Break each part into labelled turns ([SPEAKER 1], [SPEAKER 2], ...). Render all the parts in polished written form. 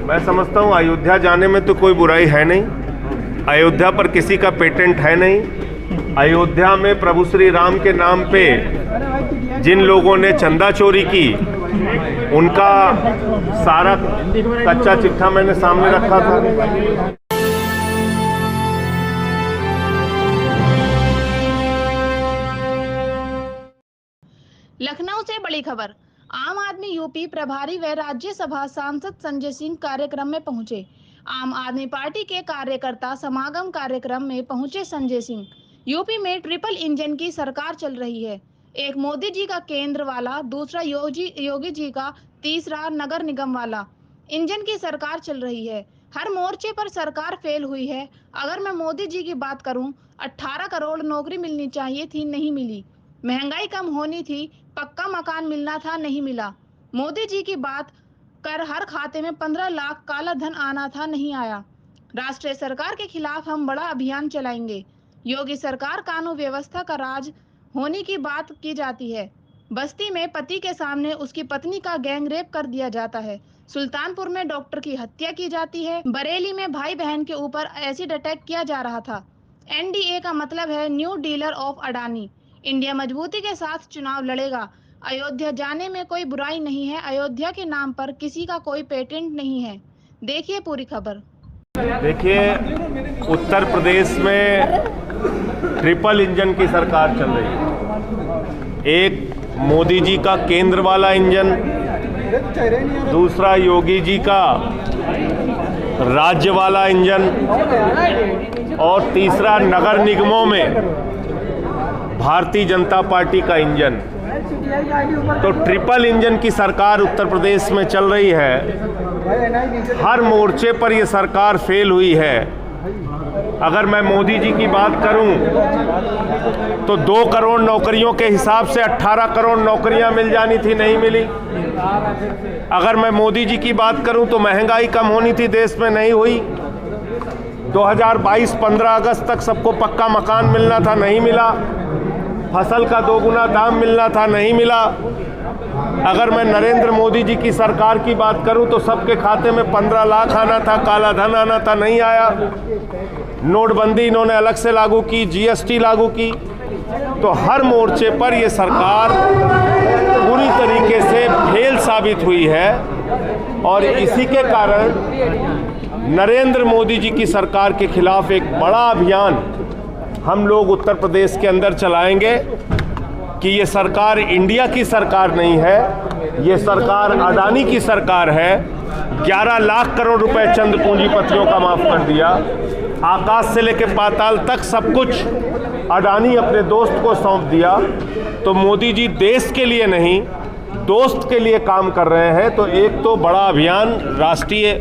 [SPEAKER 1] मैं समझता हूँ अयोध्या जाने में तो कोई बुराई है नहीं। अयोध्या पर किसी का पेटेंट है नहीं। अयोध्या में प्रभु श्री राम के नाम पे जिन लोगों ने चंदा चोरी की, उनका सारा कच्चा चिट्ठा मैंने सामने रखा था।
[SPEAKER 2] लखनऊ से बड़ी खबर। आम आदमी यूपी प्रभारी व राज्यसभा सांसद संजय सिंह कार्यक्रम में पहुंचे। आम आदमी पार्टी के कार्यकर्ता समागम कार्यक्रम में पहुंचे संजय सिंह। यूपी में ट्रिपल इंजन की सरकार चल रही है। एक मोदी जी का केंद्र वाला, दूसरा योगी जी का, तीसरा नगर निगम वाला इंजन की सरकार चल रही है। हर मोर्चे पर सरकार फेल हुई है। अगर मैं मोदी जी की बात करूं, 18 करोड़ नौकरी मिलनी चाहिए थी, नहीं मिली। महंगाई कम होनी थी, पक्का मकान मिलना था, नहीं मिला। मोदी जी की बात कर हर खाते में 15 लाख काला धन आना था, नहीं आया। राष्ट्रीय सरकार के खिलाफ हम बड़ा अभियान चलाएंगे। योगी सरकार कानून व्यवस्था का राज होने की बात की जाती है। बस्ती में पति के सामने उसकी पत्नी का गैंग रेप कर दिया जाता है। सुल्तानपुर में डॉक्टर की हत्या की जाती है। बरेली में भाई बहन के ऊपर एसिड अटैक किया जा रहा था। NDA का मतलब है new dealer of Adani. India मजबूती के साथ चुनाव लड़ेगा। अयोध्या जाने में कोई बुराई नहीं है। अयोध्या के नाम पर किसी का कोई पेटेंट नहीं है। देखिए पूरी खबर।
[SPEAKER 1] देखिए, उत्तर प्रदेश में ट्रिपल इंजन की सरकार चल रही है। एक मोदी जी का केंद्र वाला इंजन, दूसरा योगी जी का राज्य वाला इंजन, और तीसरा नगर निगमों में भारतीय जनता पार्टी का इंजन। तो ट्रिपल इंजन की सरकार उत्तर प्रदेश में चल रही है। हर मोर्चे पर यह सरकार फेल हुई है। अगर मैं मोदी जी की बात करूं तो 2 करोड़ नौकरियों के हिसाब से 18 करोड़ नौकरियां मिल जानी थी, नहीं मिली। अगर मैं मोदी जी की बात करूं तो महंगाई कम होनी थी, देश में नहीं हुई। 2022 15 अगस्त तक सबको पक्का मकान मिलना था, नहीं मिला। फसल का 2 गुना दाम मिलना था, नहीं मिला। अगर मैं नरेंद्र मोदी जी की सरकार की बात करूं तो सबके खाते में 15 लाख आना था, काला धन आना था, नहीं आया। नोटबंदी इन्होंने अलग से लागू की, GST लागू की। तो हर मोर्चे पर यह सरकार पूरी तरीके से फेल साबित हुई है। और इसी के कारण नरेंद्र मोदी जी की सरकार के खिलाफ एक बड़ा अभियान हम लोग उत्तर प्रदेश के अंदर चलाएंगे कि ये सरकार इंडिया की सरकार नहीं है, ये सरकार अडानी की सरकार है। 11 लाख करोड़ रुपए चंद पूंजीपतियों का माफ कर दिया। आकाश से लेकर पाताल तक सब कुछ अडानी अपने दोस्त को सौंप दिया। तो मोदी जी देश के लिए नहीं, दोस्त के लिए काम कर रहे हैं। तो एक तो बड़ा अभियान राष्ट्रीय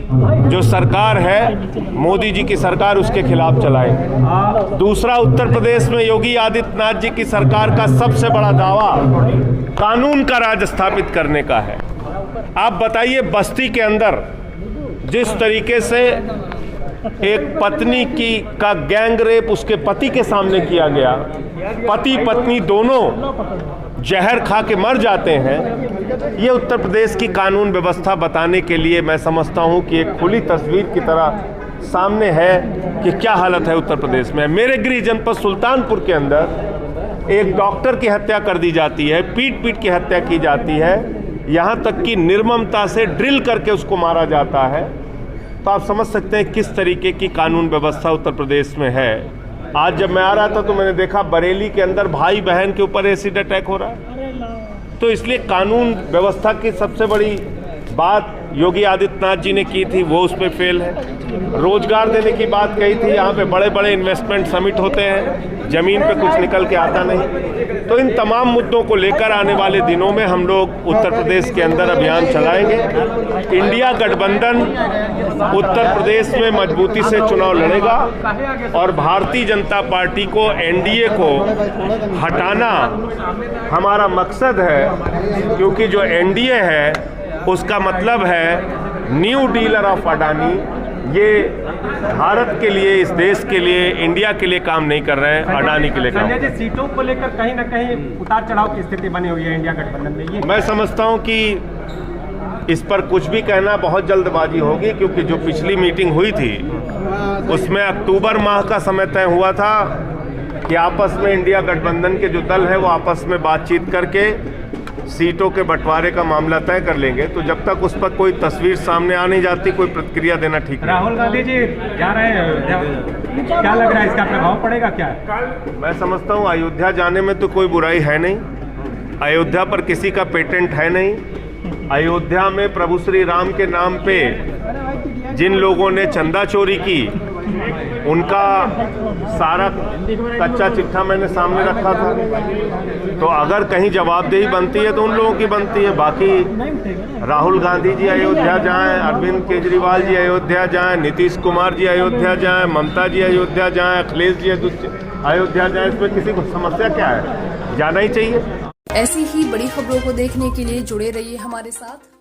[SPEAKER 1] जो सरकार है, मोदी जी की सरकार, उसके खिलाफ चलाएंगे। दूसरा, उत्तर प्रदेश में योगी आदित्यनाथ जी की सरकार का सबसे बड़ा दावा कानून का राज स्थापित करने का है। आप बताइए, बस्ती के अंदर जिस तरीके से एक पत्नी का गैंग रेप उसके पति के सामने किया गया, पति पत्नी दोनों जहर खा के मर जाते हैं। ये उत्तर प्रदेश की कानून व्यवस्था बताने के लिए मैं समझता हूं कि एक खुली तस्वीर की तरह सामने है कि क्या हालत है उत्तर प्रदेश में। मेरे गृह जनपद सुल्तानपुर के अंदर एक डॉक्टर की हत्या कर दी जाती है, पीट पीट की हत्या की जाती है, यहाँ तक कि निर्ममता से ड्रिल करके उसको मारा जाता है। तो आप समझ सकते हैं किस तरीके की कानून व्यवस्था उत्तर प्रदेश में है। आज जब मैं आ रहा था तो मैंने देखा बरेली के अंदर भाई बहन के ऊपर एसिड अटैक हो रहा है। तो इसलिए कानून व्यवस्था की सबसे बड़ी बात योगी आदित्यनाथ जी ने की थी, वो उस पर फेल है। रोजगार देने की बात कही थी, यहाँ पे बड़े बड़े इन्वेस्टमेंट समिट होते हैं, जमीन पे कुछ निकल के आता नहीं। तो इन तमाम मुद्दों को लेकर आने वाले दिनों में हम लोग उत्तर प्रदेश के अंदर अभियान चलाएंगे। इंडिया गठबंधन उत्तर प्रदेश में मजबूती से चुनाव लड़ेगा और भारतीय जनता पार्टी को, NDA को हटाना हमारा मकसद है। क्योंकि जो NDA है उसका मतलब है न्यू डीलर ऑफ अडानी। ये भारत के लिए, इस देश के लिए, इंडिया के लिए काम नहीं कर रहे हैं, अडानी के लिए काम।
[SPEAKER 3] संजय जी, सीटों को लेकर कहीं ना कहीं उतार चढ़ाव की स्थिति बनी हुई है इंडिया गठबंधन में। ये
[SPEAKER 1] मैं समझता हूं कि इस पर कुछ भी कहना बहुत जल्दबाजी होगी, क्योंकि जो पिछली मीटिंग हुई थी उसमें अक्टूबर माह का समय तय हुआ था कि आपस में इंडिया गठबंधन के जो दल है वो आपस में बातचीत करके सीटों के बंटवारे का मामला तय कर लेंगे। तो जब तक उस पर कोई तस्वीर सामने आ नहीं जाती, कोई प्रतिक्रिया देना ठीक नहीं।
[SPEAKER 3] राहुल गांधी जी जा रहे हैं, क्या लग रहा है, इसका प्रभाव पड़ेगा क्या?
[SPEAKER 1] मैं समझता हूँ अयोध्या जाने में तो कोई बुराई है नहीं, अयोध्या पर किसी का पेटेंट है नहीं। अयोध्या में प्रभु श्री राम के नाम पे जिन लोगों ने चंदा चोरी की उनका सारा कच्चा चिट्ठा मैंने सामने रखा था। तो अगर कहीं जवाबदेही बनती है तो उन लोगों की बनती है। बाकी राहुल गांधी जी अयोध्या जाएं, अरविंद केजरीवाल जी अयोध्या जाएं, नीतीश कुमार जी अयोध्या जाएं, ममता जी अयोध्या जाएं, अखिलेश जी अयोध्या जाएं, इसमें किसी को समस्या क्या है? जाना ही चाहिए।
[SPEAKER 4] ऐसी ही बड़ी खबरों को देखने के लिए जुड़े रहिए हमारे साथ।